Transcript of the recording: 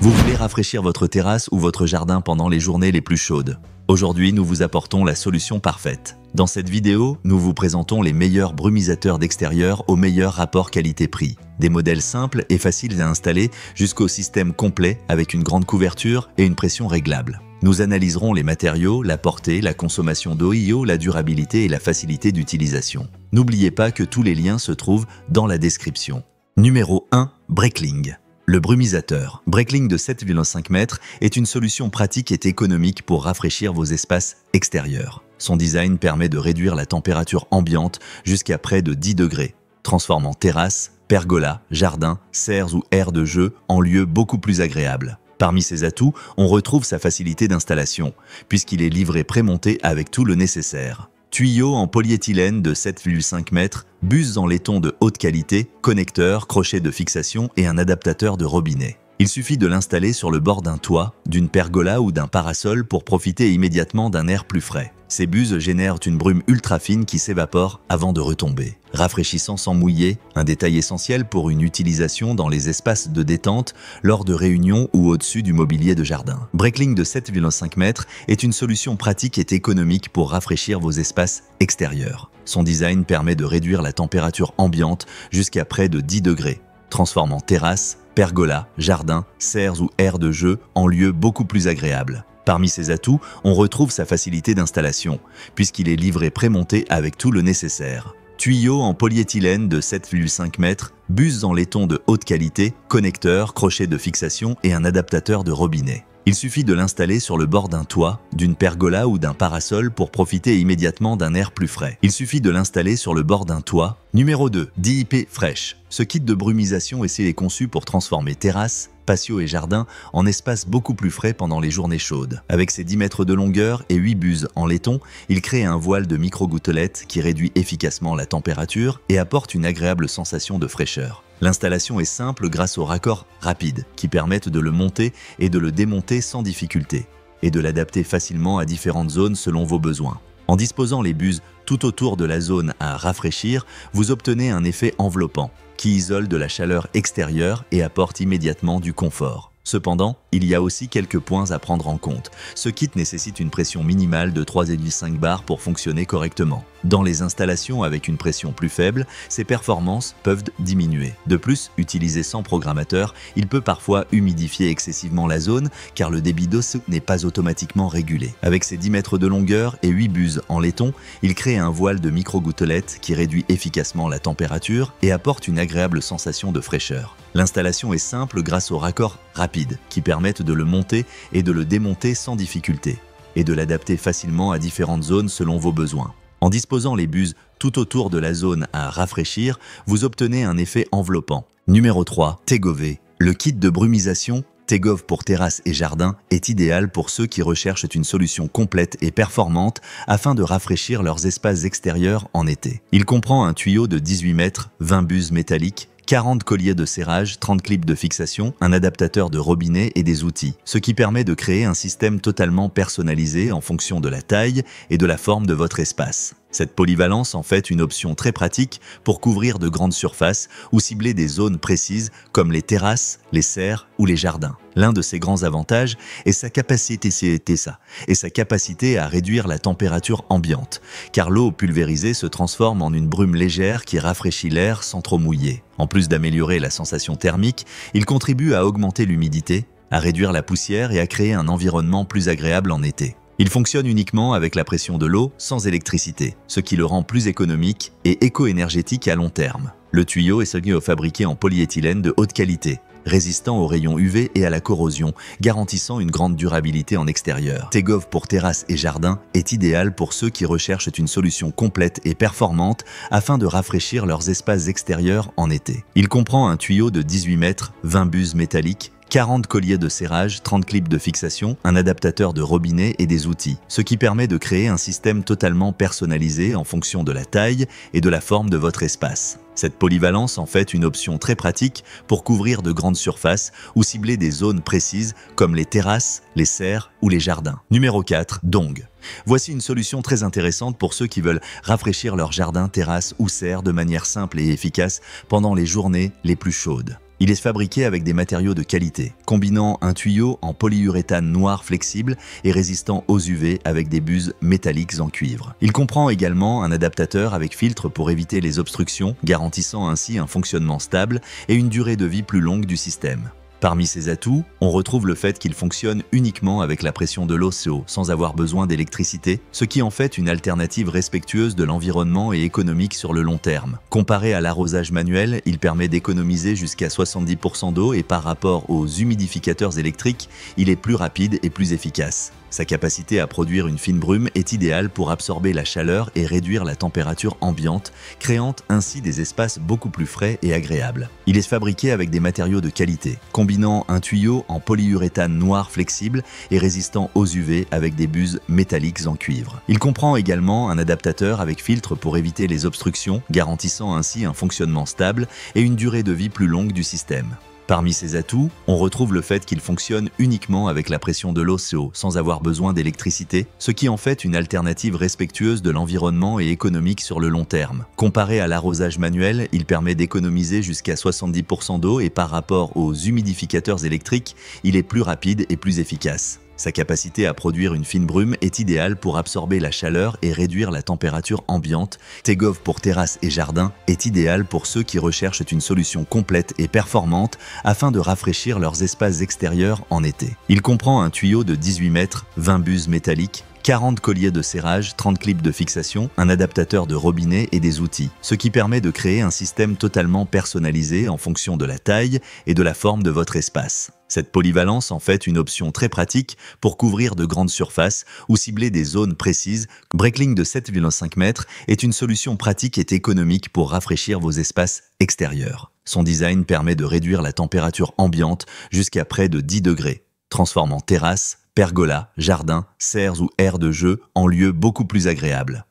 Vous voulez rafraîchir votre terrasse ou votre jardin pendant les journées les plus chaudes? Aujourd'hui, nous vous apportons la solution parfaite. Dans cette vidéo, nous vous présentons les meilleurs brumisateurs d'extérieur au meilleur rapport qualité-prix. Des modèles simples et faciles à installer jusqu'au système complet avec une grande couverture et une pression réglable. Nous analyserons les matériaux, la portée, la consommation d'OIO, la durabilité et la facilité d'utilisation. N'oubliez pas que tous les liens se trouvent dans la description. Numéro 1. Breakling. Le brumisateur. Breakling de 7,5 mètres est une solution pratique et économique pour rafraîchir vos espaces extérieurs. Son design permet de réduire la température ambiante jusqu'à près de 10 degrés, transformant terrasse, pergola, jardin, serres ou aires de jeu en lieux beaucoup plus agréables. Parmi ses atouts, on retrouve sa facilité d'installation, puisqu'il est livré prémonté avec tout le nécessaire. Tuyaux en polyéthylène de 7,5 mètres, buses en laiton de haute qualité, connecteurs, crochets de fixation et un adaptateur de robinet. Il suffit de l'installer sur le bord d'un toit, d'une pergola ou d'un parasol pour profiter immédiatement d'un air plus frais. Ces buses génèrent une brume ultra fine qui s'évapore avant de retomber, rafraîchissant sans mouiller, un détail essentiel pour une utilisation dans les espaces de détente lors de réunions ou au-dessus du mobilier de jardin. Breakling de 7,5 mètres est une solution pratique et économique pour rafraîchir vos espaces extérieurs. Son design permet de réduire la température ambiante jusqu'à près de 10 degrés, transformant terrasse, pergola, jardin, serres ou aires de jeu en lieux beaucoup plus agréables. Parmi ses atouts, on retrouve sa facilité d'installation, puisqu'il est livré prémonté avec tout le nécessaire. Tuyaux en polyéthylène de 7,5 mètres, buses en laiton de haute qualité, connecteurs, crochets de fixation et un adaptateur de robinet. Il suffit de l'installer sur le bord d'un toit, d'une pergola ou d'un parasol pour profiter immédiatement d'un air plus frais. Il suffit de l'installer sur le bord d'un toit. Numéro 2. DIP Fresh. Ce kit de brumisation est conçu pour transformer terrasse, patio et jardin en espaces beaucoup plus frais pendant les journées chaudes. Avec ses 10 mètres de longueur et 8 buses en laiton, il crée un voile de micro-gouttelettes qui réduit efficacement la température et apporte une agréable sensation de fraîcheur. L'installation est simple grâce aux raccords rapides qui permettent de le monter et de le démonter sans difficulté et de l'adapter facilement à différentes zones selon vos besoins. En disposant les buses tout autour de la zone à rafraîchir, vous obtenez un effet enveloppant qui isole de la chaleur extérieure et apporte immédiatement du confort. Cependant, il y a aussi quelques points à prendre en compte. Ce kit nécessite une pression minimale de 3,5 bars pour fonctionner correctement. Dans les installations avec une pression plus faible, ses performances peuvent diminuer. De plus, utilisé sans programmateur, il peut parfois humidifier excessivement la zone car le débit d'eau n'est pas automatiquement régulé. Avec ses 10 mètres de longueur et 8 buses en laiton, il crée un voile de micro-gouttelettes qui réduit efficacement la température et apporte une agréable sensation de fraîcheur. L'installation est simple grâce aux raccords rapides qui permettent de le monter et de le démonter sans difficulté et de l'adapter facilement à différentes zones selon vos besoins. En disposant les buses tout autour de la zone à rafraîchir, vous obtenez un effet enveloppant. Numéro 3. Tegove. Le kit de brumisation Tegove pour terrasse et jardin est idéal pour ceux qui recherchent une solution complète et performante afin de rafraîchir leurs espaces extérieurs en été. Il comprend un tuyau de 18 mètres, 20 buses métalliques, 40 colliers de serrage, 30 clips de fixation, un adaptateur de robinet et des outils, ce qui permet de créer un système totalement personnalisé en fonction de la taille et de la forme de votre espace. Cette polyvalence en fait une option très pratique pour couvrir de grandes surfaces ou cibler des zones précises comme les terrasses, les serres ou les jardins. L'un de ses grands avantages est sa capacité à réduire la température ambiante, car l'eau pulvérisée se transforme en une brume légère qui rafraîchit l'air sans trop mouiller. En plus d'améliorer la sensation thermique, il contribue à augmenter l'humidité, à réduire la poussière et à créer un environnement plus agréable en été. Il fonctionne uniquement avec la pression de l'eau sans électricité, ce qui le rend plus économique et éco-énergétique à long terme. Le tuyau est fabriqué en polyéthylène de haute qualité, résistant aux rayons UV et à la corrosion, garantissant une grande durabilité en extérieur. Tegove pour terrasse et jardin est idéal pour ceux qui recherchent une solution complète et performante afin de rafraîchir leurs espaces extérieurs en été. Il comprend un tuyau de 18 mètres, 20 buses métalliques, 40 colliers de serrage, 30 clips de fixation, un adaptateur de robinet et des outils, ce qui permet de créer un système totalement personnalisé en fonction de la taille et de la forme de votre espace. Cette polyvalence en fait une option très pratique pour couvrir de grandes surfaces ou cibler des zones précises comme les terrasses, les serres ou les jardins. Numéro 4. Dong. Voici une solution très intéressante pour ceux qui veulent rafraîchir leur jardin, terrasse ou serre de manière simple et efficace pendant les journées les plus chaudes. Il est fabriqué avec des matériaux de qualité, combinant un tuyau en polyuréthane noir flexible et résistant aux UV avec des buses métalliques en cuivre. Il comprend également un adaptateur avec filtre pour éviter les obstructions, garantissant ainsi un fonctionnement stable et une durée de vie plus longue du système. Parmi ses atouts, on retrouve le fait qu'il fonctionne uniquement avec la pression de l'eau sans avoir besoin d'électricité, ce qui en fait une alternative respectueuse de l'environnement et économique sur le long terme. Comparé à l'arrosage manuel, il permet d'économiser jusqu'à 70% d'eau et par rapport aux humidificateurs électriques, il est plus rapide et plus efficace. Sa capacité à produire une fine brume est idéale pour absorber la chaleur et réduire la température ambiante, créant ainsi des espaces beaucoup plus frais et agréables. Il est fabriqué avec des matériaux de qualité, combinant un tuyau en polyuréthane noir flexible et résistant aux UV avec des buses métalliques en cuivre. Il comprend également un adaptateur avec filtre pour éviter les obstructions, garantissant ainsi un fonctionnement stable et une durée de vie plus longue du système. Parmi ses atouts, on retrouve le fait qu'il fonctionne uniquement avec la pression de l'eau sans avoir besoin d'électricité, ce qui en fait une alternative respectueuse de l'environnement et économique sur le long terme. Comparé à l'arrosage manuel, il permet d'économiser jusqu'à 70% d'eau et par rapport aux humidificateurs électriques, il est plus rapide et plus efficace. Sa capacité à produire une fine brume est idéale pour absorber la chaleur et réduire la température ambiante. Tegov pour terrasse et jardin est idéal pour ceux qui recherchent une solution complète et performante afin de rafraîchir leurs espaces extérieurs en été. Il comprend un tuyau de 18 mètres, 20 buses métalliques, 40 colliers de serrage, 30 clips de fixation, un adaptateur de robinet et des outils, ce qui permet de créer un système totalement personnalisé en fonction de la taille et de la forme de votre espace. Cette polyvalence en fait une option très pratique pour couvrir de grandes surfaces ou cibler des zones précises. Breakling de 7,5 mètres est une solution pratique et économique pour rafraîchir vos espaces extérieurs. Son design permet de réduire la température ambiante jusqu'à près de 10 degrés, transformant terrasse, pergola, jardin, serres ou aires de jeu en lieux beaucoup plus agréables.